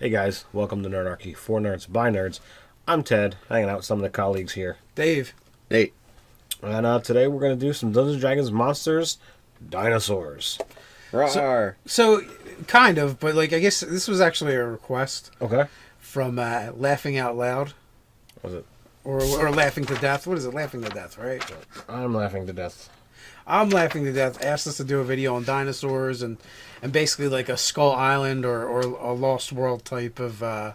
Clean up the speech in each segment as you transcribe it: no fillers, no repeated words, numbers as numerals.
Hey guys, welcome to Nerdarchy, for nerds by nerds. I'm Ted, hanging out with some of the colleagues here. Dave. Nate. And today we're going to do some Dungeons & Dragons Monsters, Dinosaurs. Rawr. So, kind of, but I guess this was actually a request Okay. from Laughing Out Loud. What was it? Or Laughing to Death. What is it? Laughing to Death, right? I'm laughing to death. I'm Laughing to Death asked us to do a video on dinosaurs and basically like a Skull Island or a Lost World type of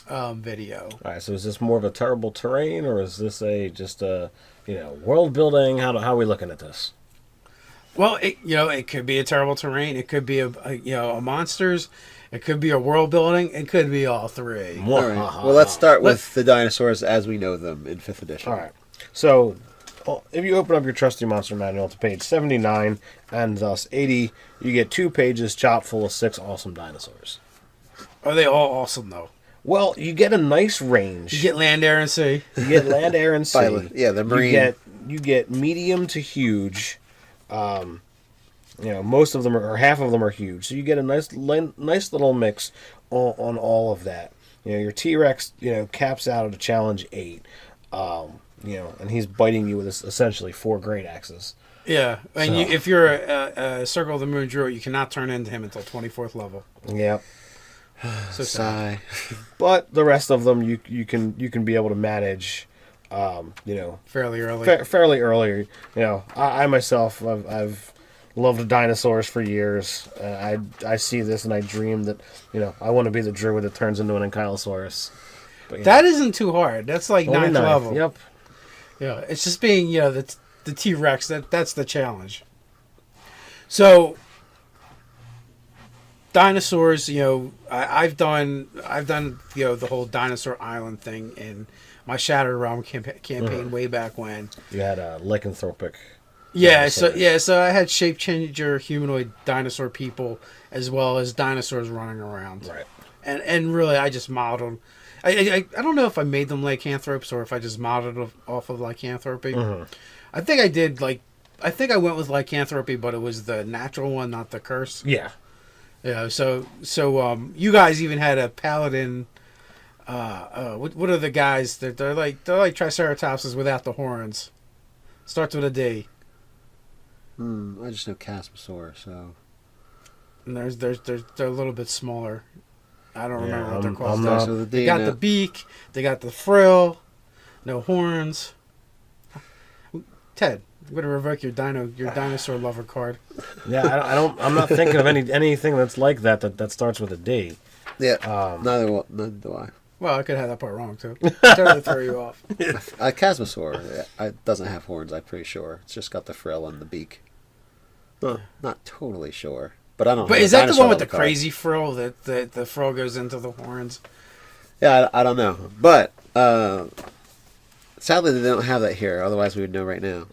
video. Alright, so is this more of a terrible terrain, or is this just a, world building? How are we looking at this? Well, it could be a terrible terrain. It could be a monsters. It could be a world building. It could be all three. All right. Well, let's start with the dinosaurs as we know them in 5th edition. Alright, so if you open up your trusty monster manual to page 79 and thus 80, you get 2 pages chock full of 6 awesome dinosaurs. Are they all awesome, though? Well, you get a nice range. You get land, air, and sea. You get land, air, and sea. Yeah, the marine. You get medium to huge. Most of them or half of them are huge. So you get a nice little mix on all of that. Your T-Rex, caps out at a challenge 8. And he's biting you with essentially 4 great axes. Yeah, and if you're a Circle of the Moon Druid, you cannot turn into him until 24th level. Yep. So Sigh. But the rest of them you can be able to manage. Fairly early. Fairly early. I myself I've loved dinosaurs for years. I see this and I dream that I want to be the druid that turns into an ankylosaurus. But, that isn't too hard. That's like only 9th 9th. level. Yep. Yeah, it's just being the T-Rex. That's the challenge. So dinosaurs. I've done the whole dinosaur island thing in my Shattered Realm campaign way back when. You had a lycanthropic. Yeah, so I had shape changer humanoid dinosaur people as well as dinosaurs running around. Right. And really, I just modeled. I don't know if I made them lycanthropes or if I just modeled off of lycanthropy. Mm-hmm. I think I did I think I went with lycanthropy, but it was the natural one, not the curse. Yeah. Yeah. So you guys even had a paladin. What are the guys? They're like triceratopses without the horns. Starts with a D. I just know Caspsaur, so. And they're a little bit smaller. I don't remember what they're called. They got the beak. They got the frill. No horns. Ted, I'm gonna revoke your dinosaur lover card. Yeah, I'm not thinking of anything that's like that starts with a D. Yeah. Neither do I. Well, I could have that part wrong too. Totally throw you off. Caspsaur, it doesn't have horns. I'm pretty sure. It's just got the frill and the beak. Not totally sure. But I don't know. But is that the one with the crazy frill that the frill goes into the horns? Yeah, I don't know. But sadly, they don't have that here. Otherwise, we would know right now.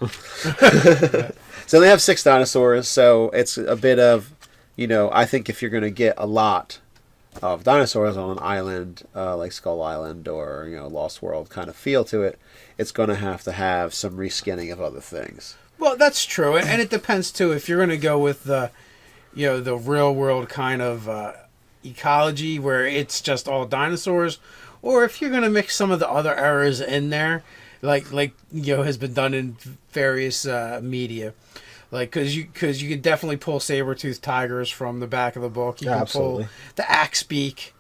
So they have 6 dinosaurs. So it's a bit of, I think if you're going to get a lot of dinosaurs on an island like Skull Island or Lost World kind of feel to it, it's going to have some reskinning of other things. Well, that's true, and it depends too. If you're going to go with the real world kind of ecology where it's just all dinosaurs, or if you're going to mix some of the other eras in there, like has been done in various media, because you can definitely pull saber-toothed tigers from the back of the book. You can Absolutely. pull the axe beak,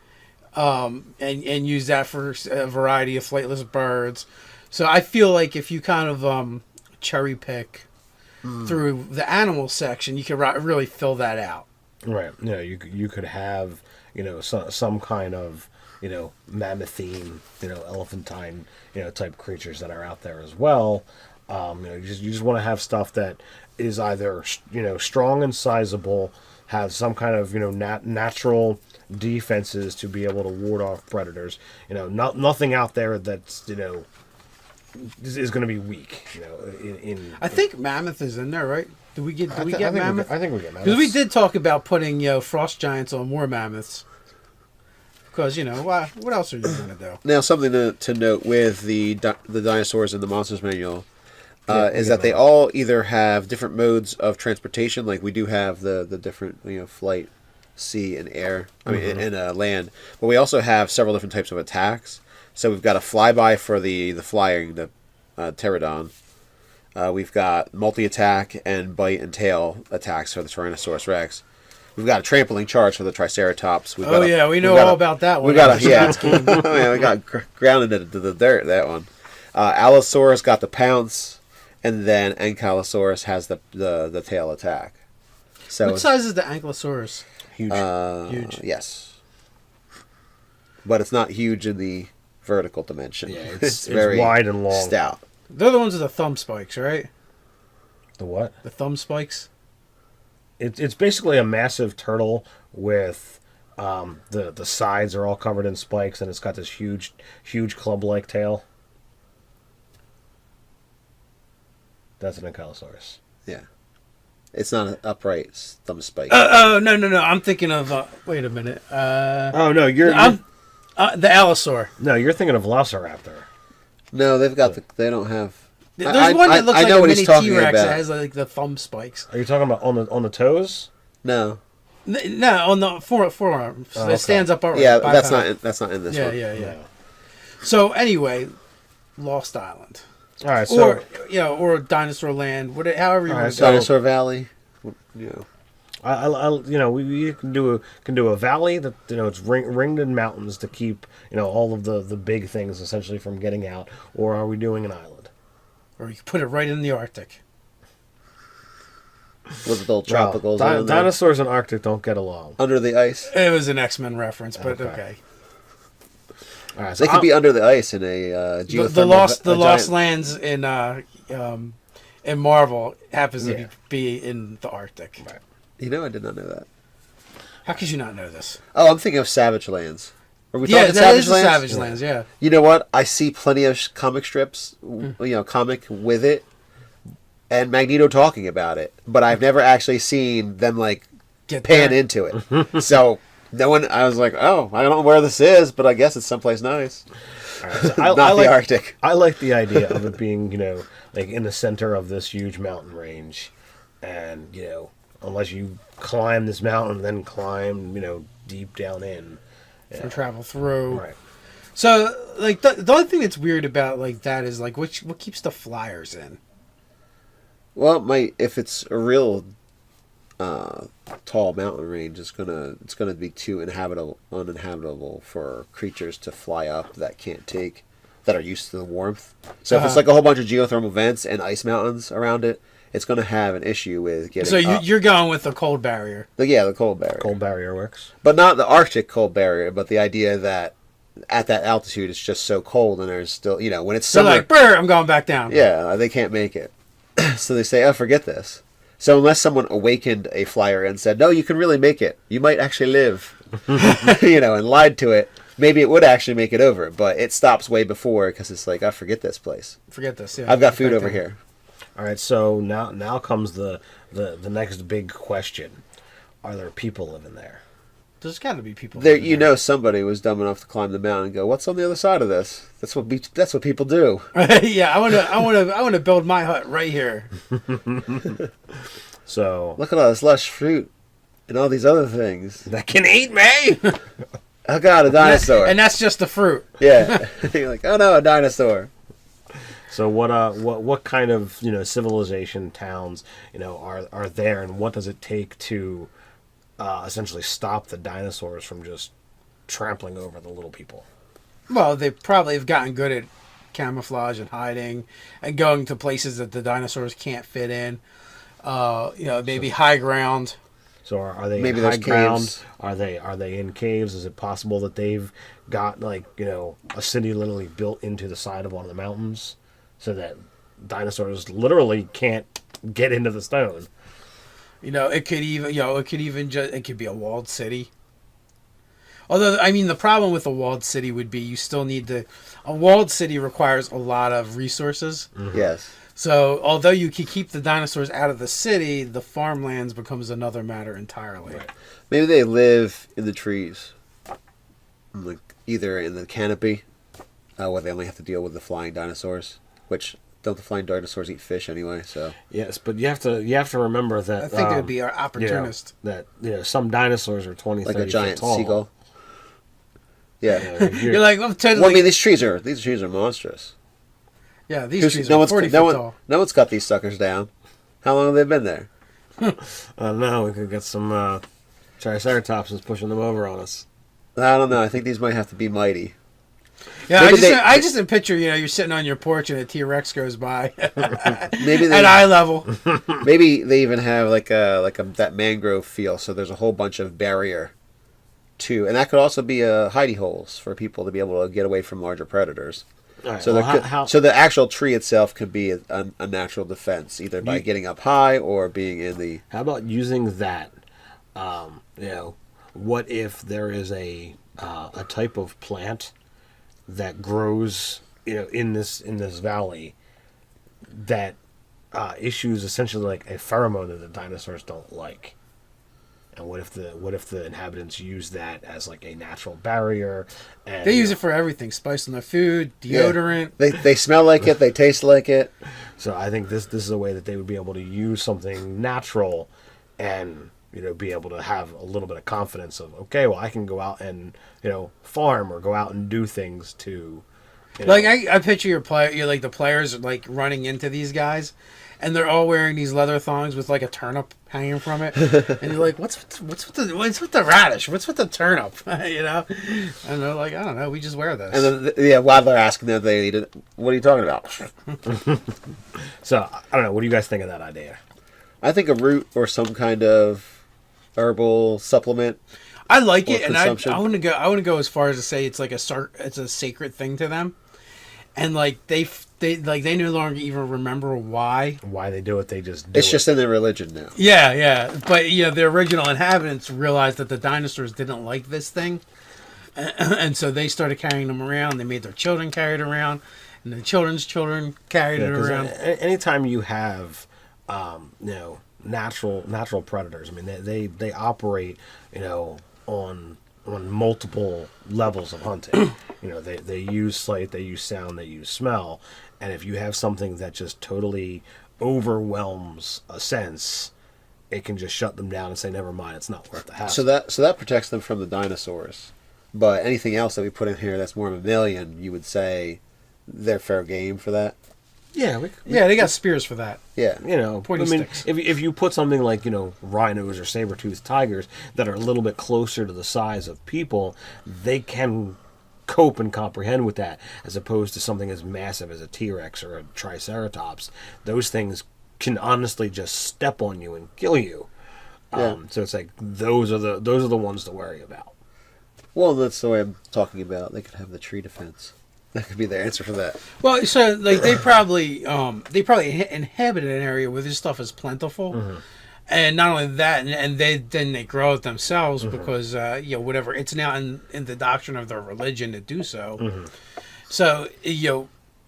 and use that for a variety of flightless birds. So I feel like if you kind of cherry pick through the animal section, you can really fill that out. Right. You could have some kind of mammothine, elephantine, type creatures that are out there as well. You just want to have stuff that is either strong and sizable, has some kind of natural defenses to be able to ward off predators. Nothing out there that's is going to be weak. I think mammoth is in there, right? Did we get mammoth? I think we get mammoth. Because we did talk about putting frost giants on more mammoths. Because what else are you going to do? Now, something to note with the dinosaurs in the Monsters Manual is that they all either have different modes of transportation. Like we do have the different flight sea and air. I mean, in land. But we also have several different types of attacks. So we've got a flyby for the flying, the pterodon. We've got multi-attack and bite and tail attacks for the Tyrannosaurus Rex. We've got a trampling charge for the Triceratops. We know all about that one. We got we got grounded into the dirt, that one. Allosaurus got the pounce, and then Ankylosaurus has the tail attack. So what size is the Ankylosaurus? Huge. Huge. Yes. But it's not huge in the vertical dimension. Yeah, it's very wide and long. stout. They're the ones with the thumb spikes, right? The what? The thumb spikes? It's basically a massive turtle with the sides are all covered in spikes, and it's got this huge club-like tail. That's an Ankylosaurus. Yeah. It's not an upright thumb spike. No. I'm thinking of. Wait a minute. Oh no, The Allosaur. No, you're thinking of Velociraptor. No, they've got they don't have. There's one that looks like a mini T-Rex that has like the thumb spikes. Are you talking about on the toes? No. No, on the forearm. So it stands up upright. Yeah, that's not in this one. Yeah. No. So anyway, Lost Island. All right, so or Dinosaur Land, however you want to so- go. Dinosaur Valley. You know. we can do a valley that it's ringed in mountains to keep all of the big things essentially from getting out, or are we doing an island? Or you can put it right in the Arctic. With the old tropicals. Dinosaurs and Arctic don't get along. Under the ice. It was an X-Men reference, but okay. All right, so They could be under the ice in a geothermal. The Lost Lands in Marvel happens to be in the Arctic. Right. I did not know that. How could you not know this? Oh, I'm thinking of Savage Lands. Are we Yeah, talking that Savage is Lands? Savage Lands. Yeah. You know what? I see plenty of comic strips, comic with it, and Magneto talking about it, but I've never actually seen them pan into it. So I was like, oh, I don't know where this is, but I guess it's someplace nice. All right, so Not the Arctic. I like the idea of it being in the center of this huge mountain range, and unless you climb this mountain, then climb deep down in. And travel through. Right. So, the only thing that's weird about that is what keeps the flyers in. Well, if it's a real tall mountain range, it's gonna be too uninhabitable for creatures to fly up that are used to the warmth. So if it's like a whole bunch of geothermal vents and ice mountains around it, it's going to have an issue with getting So up. you're going with the cold barrier. The cold barrier. Cold barrier works. But not the Arctic cold barrier, but the idea that at that altitude it's just so cold and there's still, when it's So summer. brr, I'm going back down. Yeah, they can't make it. So they say, oh, forget this. So unless someone awakened a flyer and said, no, you can really make it. You might actually live. And lied to it. Maybe it would actually make it over, but it stops way before because it's like, I forget this place. Forget this. Yeah, I've got food over here. All right, so now comes the next big question: are there people living there? There's got to be people. There, somebody was dumb enough to climb the mountain and go, "What's on the other side of this?" That's what people do. Yeah, I want to build my hut right here. So Look at all this lush fruit and all these other things. that can eat me. I got a dinosaur. And that's just the fruit. Yeah, you're like, oh no, a dinosaur. So what kind of civilization towns are there, and what does it take to essentially stop the dinosaurs from just trampling over the little people? Well, they probably have gotten good at camouflage and hiding, and going to places that the dinosaurs can't fit in. Maybe high ground. So are they Maybe in high there's ground? caves. Are they in caves? Is it possible that they've got a city literally built into the side of one of the mountains, so that dinosaurs literally can't get into the stone? It could be a walled city. Although, the problem with a walled city would be you still need a walled city requires a lot of resources. Mm-hmm. Yes. So, although you can keep the dinosaurs out of the city, the farmlands becomes another matter entirely. Right. Maybe they live in the trees, either in the canopy, where they only have to deal with the flying dinosaurs, which don't the flying dinosaurs eat fish anyway? So Yes, but you have to remember that I think it would be our opportunist. that some dinosaurs are 20, like 30 a giant feet tall. seagull. Yeah. If You're like, well, Well, I mean, these trees are monstrous. yeah, these Who's- trees no are one's 40 no feet one tall. no one's cut these suckers down. How long have they been there? I don't know. We could get some Triceratops pushing them over on us. I don't know. I think these might have to be mighty. Yeah, Maybe I just picture, you're sitting on your porch and a T-Rex goes by Maybe at eye level. maybe they even have like a that mangrove feel. So there's a whole bunch of barrier too, and that could also be hidey holes for people to be able to get away from larger predators. All right, So so the actual tree itself could be a natural defense, either by getting up high or being in the. how about using that? What if there is a type of plant that grows, in this valley that issues essentially like a pheromone that the dinosaurs don't like? And what if the inhabitants use that as like a natural barrier? And They use it for everything: spice on their food, deodorant. They smell like it. They taste like it. So I think this is a way that they would be able to use something natural, and be able to have a little bit of confidence of, okay, well, I can go out and farm or go out and do things to. Like I picture you're like the players like running into these guys, and they're all wearing these leather thongs with like a turnip hanging from it, and you're like, what's with the radish? What's with the turnip? And they're like, I don't know, we just wear this. And then, while they're asking them, they eat it. What are you talking about? So I don't know. What do you guys think of that idea? I think a root or some kind of herbal supplement. I like or it, and consumption. I want to go as far as to say it's like it's a sacred thing to them, and like they no longer even remember why they do it. They just do It's just in their religion now. Yeah, but the original inhabitants realized that the dinosaurs didn't like this thing, and so they started carrying them around. They made their children carry it around, and the children's children carried it around. Anytime you have, natural predators. I mean, they operate, on multiple levels of hunting. They use sight, they use sound, they use smell, and if you have something that just totally overwhelms a sense, it can just shut them down and say, never mind, it's not worth the hassle. So that protects them from the dinosaurs. But anything else that we put in here that's more mammalian, you would say they're fair game for that. Yeah, They got spears for that. Yeah. Pointy sticks. if you put something like, rhinos or saber-toothed tigers that are a little bit closer to the size of people, they can cope and comprehend with that, as opposed to something as massive as a T-Rex or a Triceratops. Those things can honestly just step on you and kill you. Yeah. So it's like those are the ones to worry about. Well, that's the way I'm talking about. They could have the tree defense. That could be the answer for that. Well, so like they probably inhabit an area where this stuff is plentiful, and not only that, and they grow it themselves because whatever, it's now in the doctrine of their religion to do so. So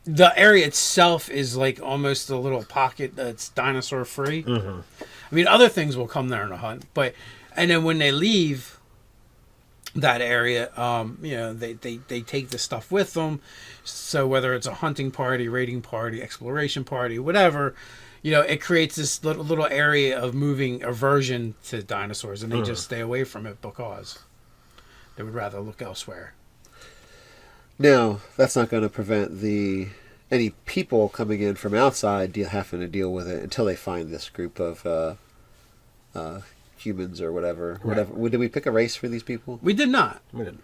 the area itself is like almost a little pocket that's dinosaur free. I mean, other things will come there and hunt, and then when they leave that area, they take the stuff with them. So whether it's a hunting party, raiding party, exploration party, whatever, it creates this little area of moving aversion to dinosaurs, and they just stay away from it because they would rather look elsewhere. Now, that's not going to prevent any people coming in from outside having to deal with it until they find this group of humans or whatever. Right. Whatever. Did we pick a race for these people? We did not. We didn't.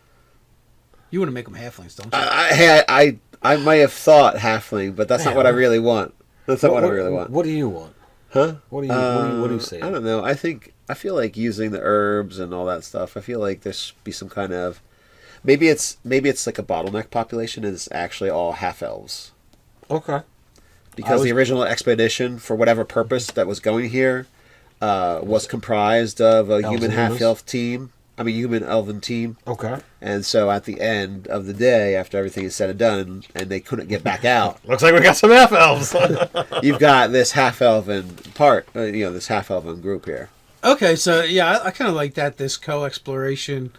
You want to make them halflings, don't you? I might have thought halfling, but that's not what I really want. That's not what I really want. What do you want? Huh? What do you say? I don't know. I feel like using the herbs and all that stuff. I feel like there should be some kind of maybe it's like a bottleneck population and it's actually all half elves. Okay. Because the original expedition, for whatever purpose that was going here, was comprised of a human half-elf team. Human elven team. Okay. And so at the end of the day, after everything is said and done, and they couldn't get back out, Looks like we got some half elves. you've got this half-elven part, this half-elven group here. Okay, so yeah, I kind of like that. This co-exploration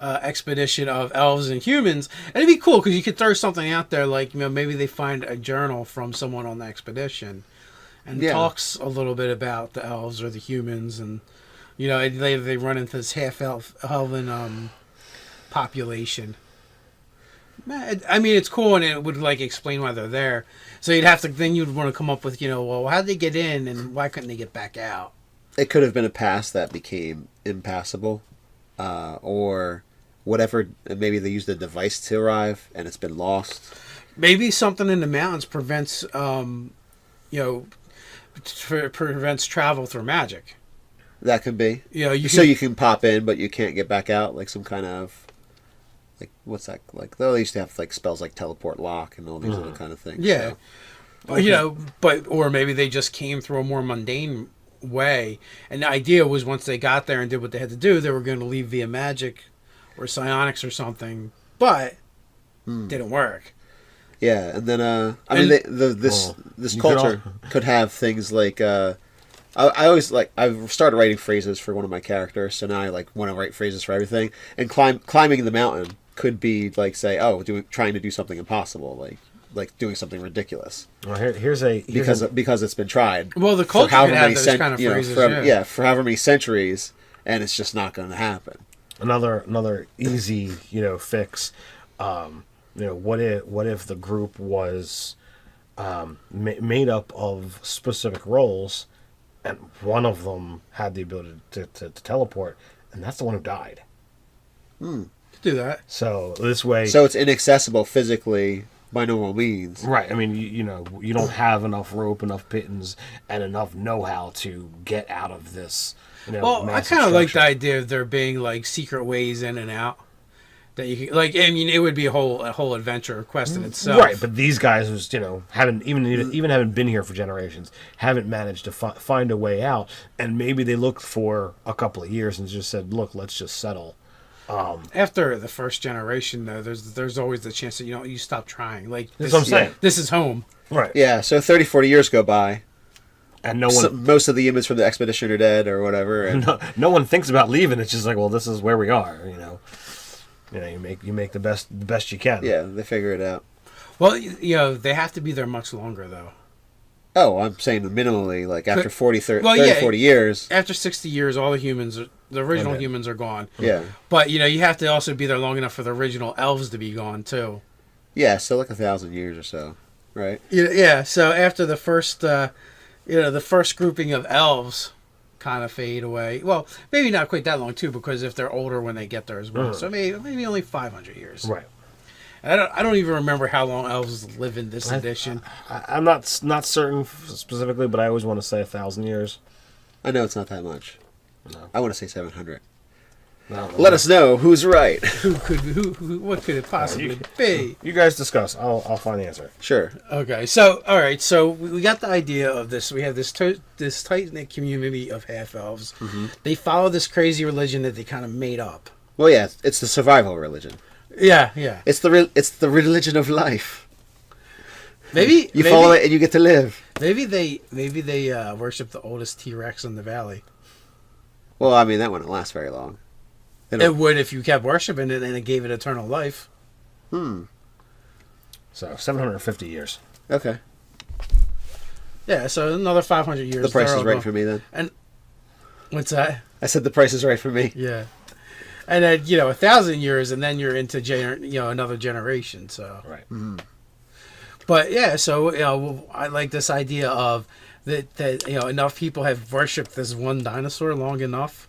expedition of elves and humans. And it'd be cool because you could throw something out there like, maybe they find a journal from someone on the expedition and talks a little bit about the elves or the humans, and they run into this elven population. I mean, it's cool, and it would explain why they're there. So you'd want to come up with, well, how'd they get in, and why couldn't they get back out? It could have been a pass that became impassable, or whatever. Maybe they used a device to arrive, and it's been lost. Maybe something in the mountains prevents, prevents travel through magic. That could be. You can pop in, but you can't get back out, like some kind of. What's that like? They used to have spells like teleport lock and all these other kind of things. Yeah, so. or maybe they just came through a more mundane way, and the idea was once they got there and did what they had to do, they were going to leave via magic or psionics or something, but didn't work. Yeah, and then this culture could have things like. I always I've started writing phrases for one of my characters, so now I want to write phrases for everything. And climbing the mountain could be trying to do something impossible, like doing something ridiculous. Well, because it's been tried. Well, the culture could have those kind of phrases, for however many centuries, and it's just not going to happen. Another easy fix. What if the group was made up of specific roles, and one of them had the ability to teleport, and that's the one who died. Do that. So this way... So it's inaccessible physically by normal means. Right. I mean, you don't have enough rope, enough pittance, and enough know-how to get out of this, I kind of like the idea of there being, secret ways in and out. That you can, it would be a whole adventure quest in itself. Right, but these guys who's, haven't haven't been here for generations, haven't managed to find a way out, and maybe they looked for a couple of years and just said, look, let's just settle. After the first generation, though, there's always the chance that you stop trying. That's what I'm saying. This is home. Right. Yeah, so 30, 40 years go by. And most of the humans from the expedition are dead or whatever. And no one thinks about leaving. It's just well, this is where we are, you make the best you can. Yeah, they figure it out. Well, they have to be there much longer, though. Oh, I'm saying minimally, after 40 years. After 60 years, all the original humans are gone. Yeah. But, you have to also be there long enough for the original elves to be gone, too. Yeah, so 1,000 years or so, right? Yeah, so after the first, the first grouping of elves kind of fade away. Well, maybe not quite that long, too, because if they're older when they get there as well. So maybe only 500 years. Right. I don't even remember how long elves live in this edition. I'm not certain specifically, but I always want to say 1,000 years. I know it's not that much. No. I want to say 700. No. Let us know who's right. What could it possibly be? You guys discuss. I'll find the answer. Sure. Okay. So all right. So we got the idea of this. We have this tight knit community of half elves. Mm-hmm. They follow this crazy religion that they kind of made up. Well, yeah, it's the survival religion. Yeah. It's the religion of life. Maybe you follow it and you get to live. Maybe they worship the oldest T-Rex in the valley. Well, I mean that wouldn't last very long. It would if you kept worshiping it and it gave it eternal life. So 750 years. Okay. Yeah, so another 500 years. The price is right for me then. And what's that? I said the price is right for me. Yeah. And then 1,000 years, and then you're into another generation. So right. Mm-hmm. But yeah, so I like this idea of that enough people have worshipped this one dinosaur long enough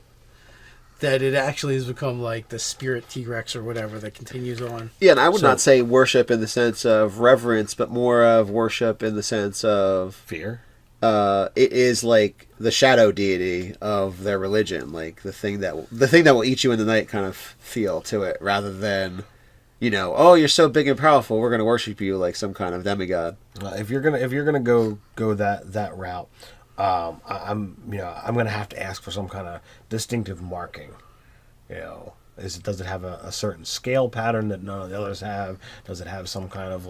that it actually has become like the spirit T-Rex or whatever that continues on. Yeah, and I would not say worship in the sense of reverence, but more of worship in the sense of fear. It is like the shadow deity of their religion, like the thing that will eat you in the night kind of feel to it, rather than, oh, you're so big and powerful, we're going to worship you like some kind of demigod. If you're gonna go that route, I'm gonna have to ask for some kind of distinctive marking. Does it have a certain scale pattern that none of the others have? Does it have some kind of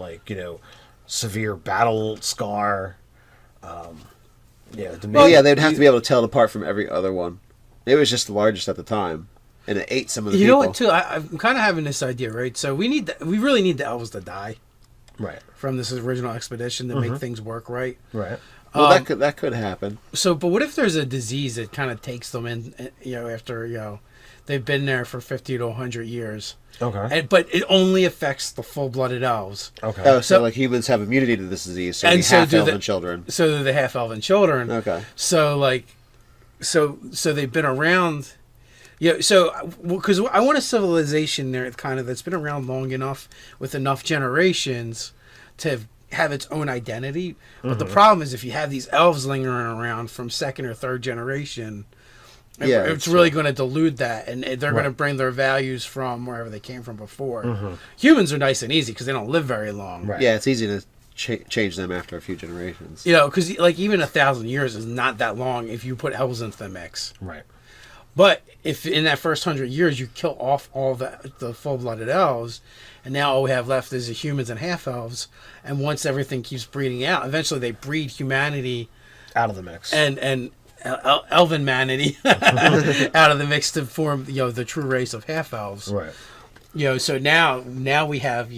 severe battle scar? They'd have to be able to tell it apart from every other one. It was just the largest at the time. and it ate some of the You people. know what, too? I'm kind of having this idea, right? So we really need the elves to die Right. from this original expedition to make things work right. Right. Well, that could happen. So, but what if there's a disease that kind of takes them in, after, they've been there for 50 to 100 years. Okay. But it only affects the full-blooded elves. Okay. Oh, so So- like humans have immunity to this disease, so And we so half do elven the- children. So they're the half-elven children. Okay. So, so they've been around. Yeah, so, because I want a civilization there kind of that's been around long enough with enough generations to have its own identity. But the problem is if you have these elves lingering around from second or third generation, Yeah, it's that's really going to dilute that, and they're going to Right. bring their values from wherever they came from before. Humans are nice and easy because they don't live very long. Right. Yeah, it's easy to change them after a few generations. Because even 1,000 years is not that long if you put elves into the mix. Right. But if in that first 100 years you kill off all the full-blooded elves, and now all we have left is the humans and half-elves, and once everything keeps breeding out, eventually they breed humanity Out of the mix. and elven manity out of the mix to form the true race of half-elves. Right. So now we have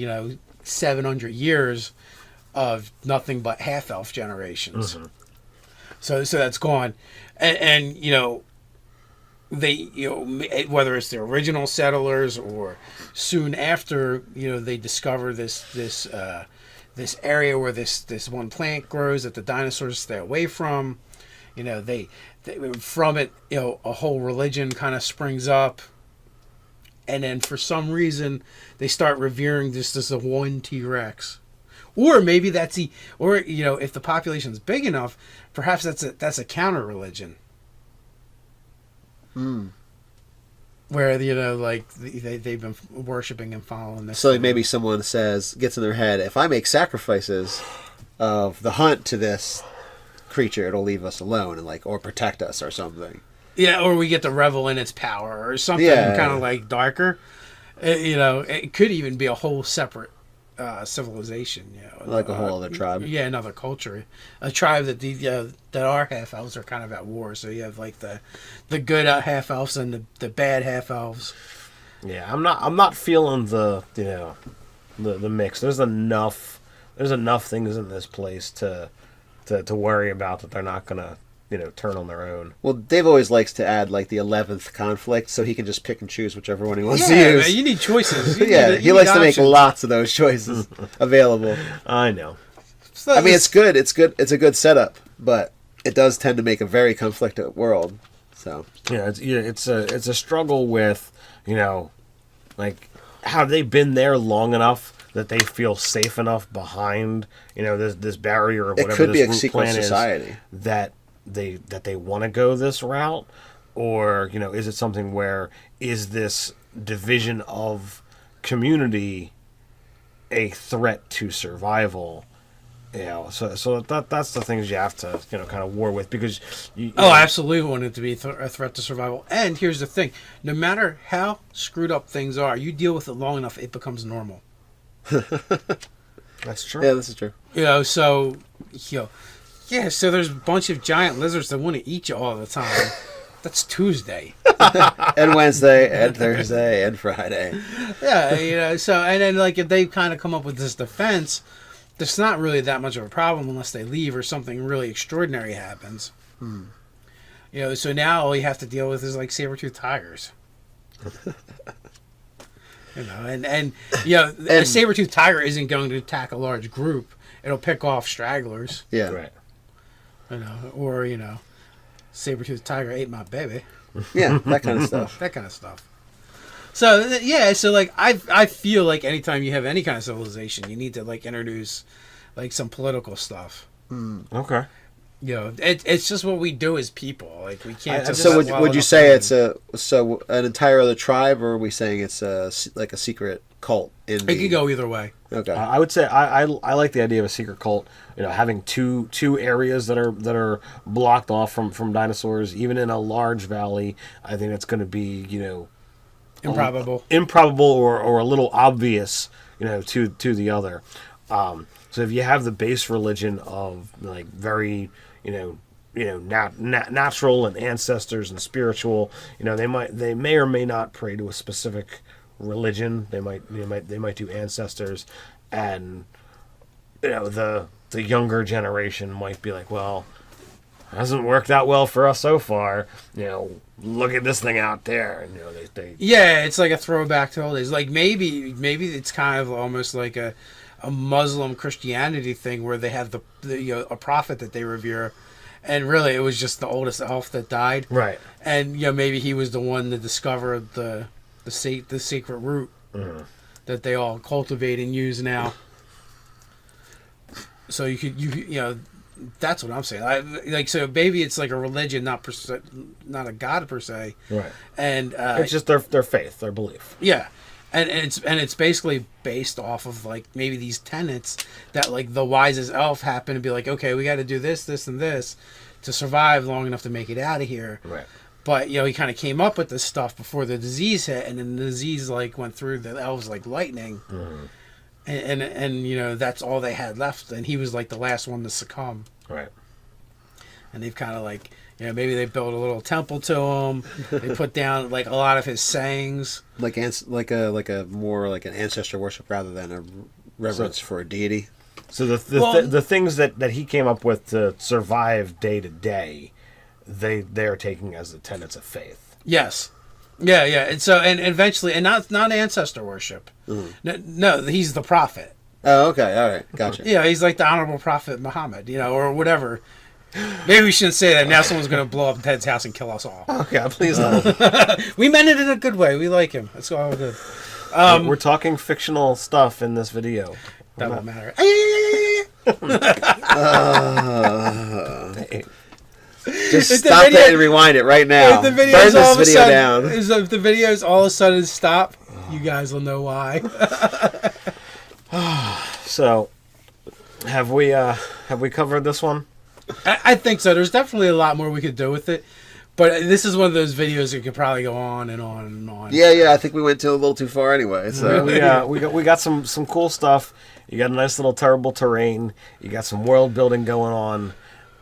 700 years of nothing but half-elf generations. So that's gone, and they whether it's the original settlers or soon after they discover this area where this one plant grows that the dinosaurs stay away from. They from it a whole religion kind of springs up, and then for some reason they start revering this as the one T-Rex. Or maybe if the population's big enough, perhaps that's a counter religion. Where they've been worshiping and following this. So like maybe someone gets in their head, if I make sacrifices of the hunt to this creature, it'll leave us alone and or protect us or something. Yeah, or we get to revel in its power or something kind of darker. It could even be a whole separate civilization. Like a whole other tribe. Yeah, another culture, a tribe that our half elves are kind of at war. So you have the good half elves and the bad half elves. Yeah, I'm not feeling the mix. There's enough things in this place to worry about that they're not gonna turn on their own. Well, Dave always likes to add the 11th conflict, so he can just pick and choose whichever one he wants to use. Man, you need choices. He likes to make lots of those choices available. I know. So I mean, it's good. It's a good setup, but it does tend to make a very conflicted world. So it's a struggle with have they been there long enough that they feel safe enough behind this barrier or whatever it could be a this root secret plan society is that they want to go this route, or is it something where is this division of community a threat to survival? So that's the things you have to kind of war with, because I absolutely want it to be a threat to survival. And here's the thing: no matter how screwed up things are, you deal with it long enough, it becomes normal. That's true. Yeah, this is true. So there's a bunch of giant lizards that want to eat you all the time. That's Tuesday. And Wednesday, and Thursday, and Friday. Yeah, so and then if they kind of come up with this defense, there's not really that much of a problem unless they leave or something really extraordinary happens. So now all you have to deal with is saber-toothed tigers. And a saber-toothed tiger isn't going to attack a large group. It'll pick off stragglers. Yeah. Right. Or saber-toothed tiger ate my baby. Yeah, that kind of stuff. That kind of stuff. So I feel like anytime you have any kind of civilization, you need to introduce some political stuff. Okay. It's just what we do as people. We can't. So would you say it's an entire other tribe, or are we saying it's a secret cult? It could go either way. Okay. I would say I like the idea of a secret cult. Having two areas that are blocked off from dinosaurs, even in a large valley. I think it's going to be improbable or a little obvious to the other. So if you have the base religion of very natural and ancestors and spiritual. They may or may not pray to a specific religion. They might do ancestors, and the younger generation might be like, well, hasn't worked out well for us so far. Look at this thing out there, and they yeah, it's like a throwback to old days. Like maybe it's kind of almost like a Muslim Christianity thing where they have the a prophet that they revere, and really it was just the oldest elf that died, right? And maybe he was the one that discovered the secret root that they all cultivate and use now. So you that's what I'm saying. So maybe it's like a religion, not a god per se. Right. And it's just their faith, their belief. Yeah. And it's basically based off of like maybe these tenets that like the wisest elf happened to be like, okay, we got to do this, and this to survive long enough to make it out of here. Right. But he kind of came up with this stuff before the disease hit, and then the disease like went through the elves like lightning. Mm-hmm. And that's all they had left, and he was like the last one to succumb. Right. And they've kind of like maybe they built a little temple to him. They put down like a lot of his sayings, like a more like an ancestor worship rather than a reverence for a deity. So the things that he came up with to survive day to day, they are taking as the tenets of faith. Yes. Yeah, and so and eventually, and not ancestor worship. No, he's the prophet. Oh, okay, all right, gotcha. Yeah, he's like the honorable prophet Muhammad, or whatever. Maybe we shouldn't say that. Now someone's going to blow up Ted's house and kill us all. Okay, please don't. We meant it in a good way. We like him. That's all good. We're talking fictional stuff in this video. That won't matter. Just stop it and rewind it right now. If the Burn videos this video down. If the videos all of a sudden stop, you guys will know why. So, have we covered this one? I think so. There's definitely a lot more we could do with it, but this is one of those videos that could probably go on and on and on. Yeah. I think we went a little too far anyway. So we got some cool stuff. You got a nice little terrible terrain. You got some world building going on.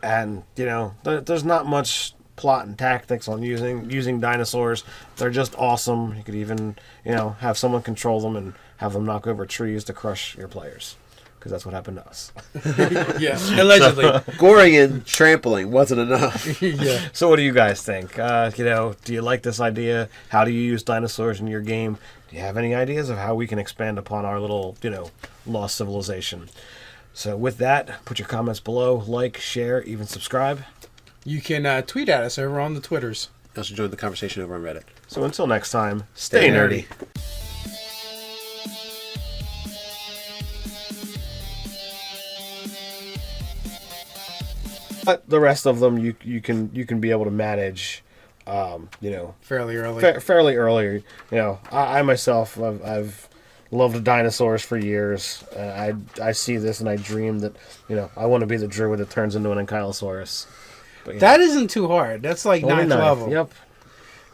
And, there's not much plot and tactics on using dinosaurs. They're just awesome. You could even, have someone control them and have them knock over trees to crush your players. Because that's what happened to us. Yeah, allegedly. Goring and trampling wasn't enough. Yeah. So what do you guys think? Do you like this idea? How do you use dinosaurs in your game? Do you have any ideas of how we can expand upon our little, lost civilization? So with that, put your comments below, like, share, even subscribe. You can tweet at us over on the Twitters. I also enjoyed the conversation over on Reddit. So until next time, stay nerdy. But the rest of them, you can be able to manage, fairly early. Fairly early. I myself, I've loved dinosaurs for years. I see this and I dream that, I want to be the druid that turns into an ankylosaurus. But, that isn't too hard. That's like ninth level. Yep.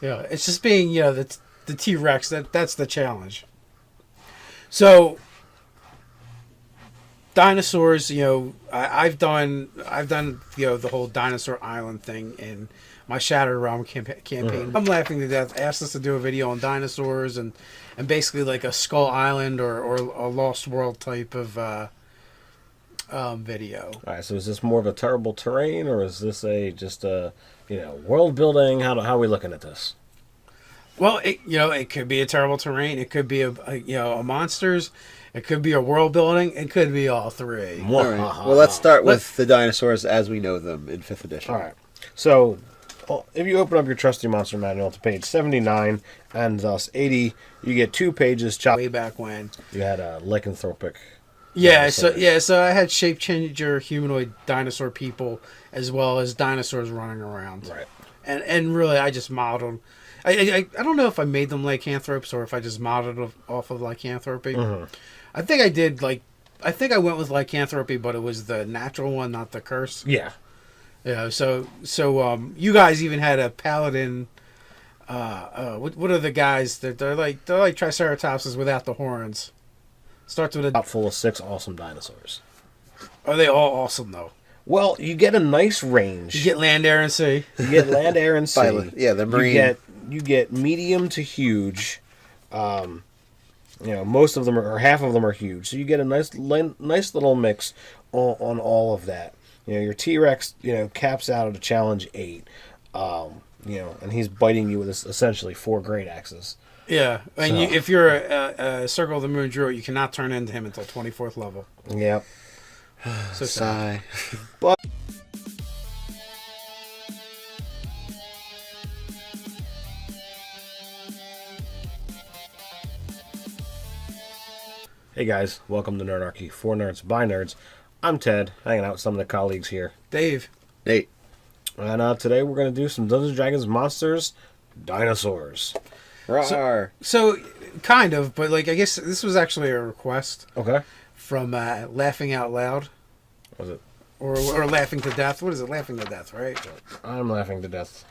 Yeah, it's just being, the T-Rex. That's the challenge. So, dinosaurs. I've done the whole dinosaur island thing in my Shattered Realm campaign. Mm-hmm. I'm laughing to death. Asked us to do a video on dinosaurs and basically like a Skull Island or a Lost World type of video. All right. So is this more of a terrible terrain, or is this just a world building? How are we looking at this? Well, it could be a terrible terrain. It could be a monsters. It could be a world building. It could be all three. All right. Well, let's start with the dinosaurs as we know them in 5th edition. All right. So, if you open up your trusty monster manual to page 79 and thus 80, you get 2 pages. Way back when you had a lycanthropic. So I had shape changer humanoid dinosaur people as well as dinosaurs running around. Right. And really, I just modeled. I don't know if I made them lycanthropes or if I just modeled off of lycanthropy. Mm-hmm. I think I did I think I went with lycanthropy, but it was the natural one, not the curse. Yeah. Yeah. So you guys even had a paladin. What are the guys that they're like triceratopses without the horns? Starts with a top full of 6 awesome dinosaurs. Are they all awesome though? Well, you get a nice range. You get land, air, and sea. You get land, air, and sea. Yeah, the marine. You get medium to huge. Most of them or half of them are huge. So you get a nice little mix on all of that. Your T-Rex, caps out at a challenge 8. And he's biting you with essentially 4 great axes. Yeah, and if you're a Circle of the Moon Druid, you cannot turn into him until 24th level. Yep. So Sigh. But hey guys, welcome to Nerdarchy, for nerds by nerds. I'm Ted, hanging out with some of the colleagues here. Dave. Nate. And today we're going to do some Dungeons & Dragons Monsters, Dinosaurs. So kind of, but I guess this was actually a request. Okay. From Laughing Out Loud. Was it? Or Laughing to Death. What is it? Laughing to Death, right? I'm laughing to death.